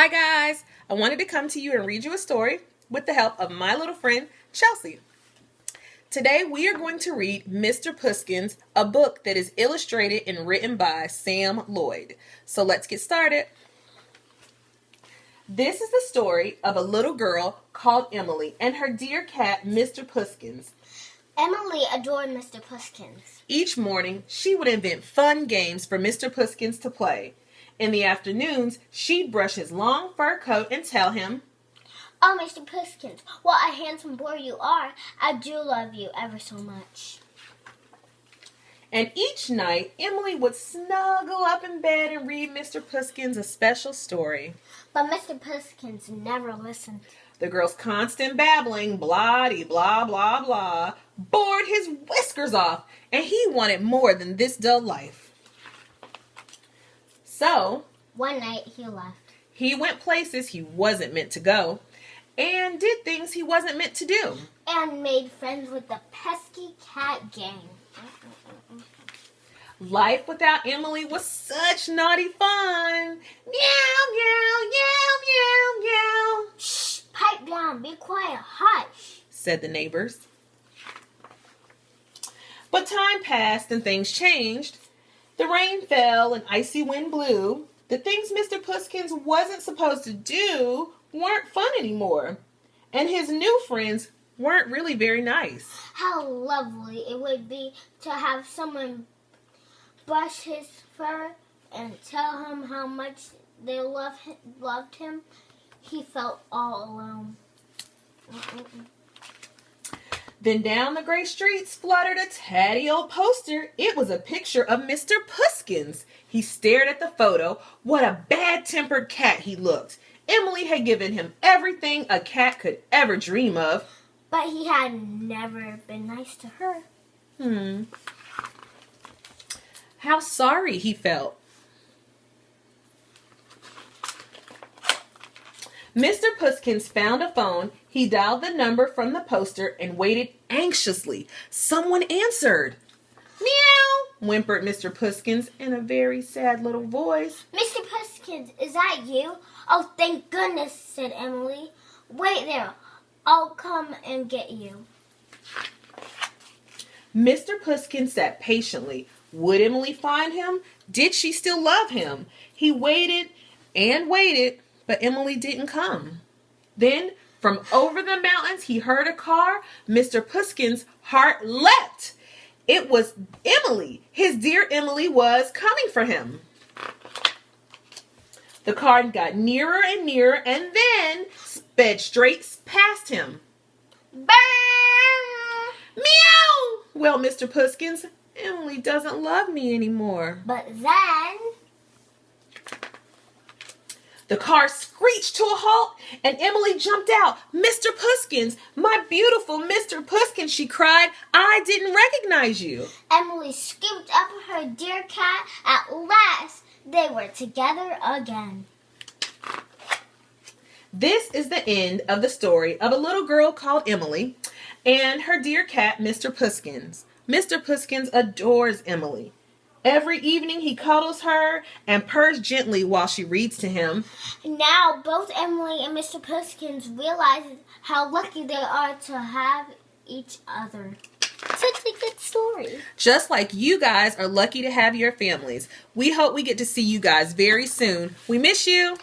Hi guys, I wanted to come to you and read you a story with the help of my little friend Chelsea. Today we are going to read Mr. Puskins, a book that is illustrated and written by Sam Lloyd. So let's get started. This is the story of a little girl called Emily and her dear cat Mr. Puskins. Emily adored Mr. Puskins. Each morning she would invent fun games for Mr. Puskins to play. In the afternoons, she'd brush his long fur coat and tell him, "Oh, Mr. Puskins, what a handsome boy you are. I do love you ever so much." And each night, Emily would snuggle up in bed and read Mr. Puskins a special story. But Mr. Puskins never listened. The girl's constant babbling, blah-de-blah, blah, blah, bored his whiskers off, and he wanted more than this dull life. So, one night he left. He went places he wasn't meant to go, and did things he wasn't meant to do. And made friends with the pesky cat gang. Life without Emily was such naughty fun. Meow, meow, meow, meow, meow. Shh, pipe down, be quiet, hush, said the neighbors. But time passed and things changed. The rain fell and icy wind blew. The things Mr. Puskins wasn't supposed to do weren't fun anymore. And his new friends weren't really very nice. How lovely it would be to have someone brush his fur and tell him how much they loved him. He felt all alone. Then down the gray streets fluttered a tatty old poster. It was a picture of Mr. Puskins. He stared at the photo. What a bad-tempered cat he looked. Emily had given him everything a cat could ever dream of. But he had never been nice to her. How sorry he felt. Mr. Puskins found a phone. He dialed the number from the poster and waited anxiously. Someone answered. Meow, whimpered Mr. Puskins in a very sad little voice. "Mr. Puskins, is that you?" "Oh, thank goodness," said Emily. "Wait there. I'll come and get you." Mr. Puskins sat patiently. Would Emily find him? Did she still love him? He waited and waited, but Emily didn't come. Then, from over the mountains, he heard a car. Mr. Puskins' heart leapt. It was Emily. His dear Emily was coming for him. The car got nearer and nearer and then sped straight past him. Burn! Meow! Well, Mr. Puskins, Emily doesn't love me anymore. But then the car screeched to a halt, and Emily jumped out. "Mr. Puskins, my beautiful Mr. Puskins," she cried. "I didn't recognize you." Emily scooped up her dear cat. At last, they were together again. This is the end of the story of a little girl called Emily and her dear cat, Mr. Puskins. Mr. Puskins adores Emily. Every evening he cuddles her and purrs gently while she reads to him. Now both Emily and Mr. Puskins realize how lucky they are to have each other. Such a good story. Just like you guys are lucky to have your families. We hope we get to see you guys very soon. We miss you.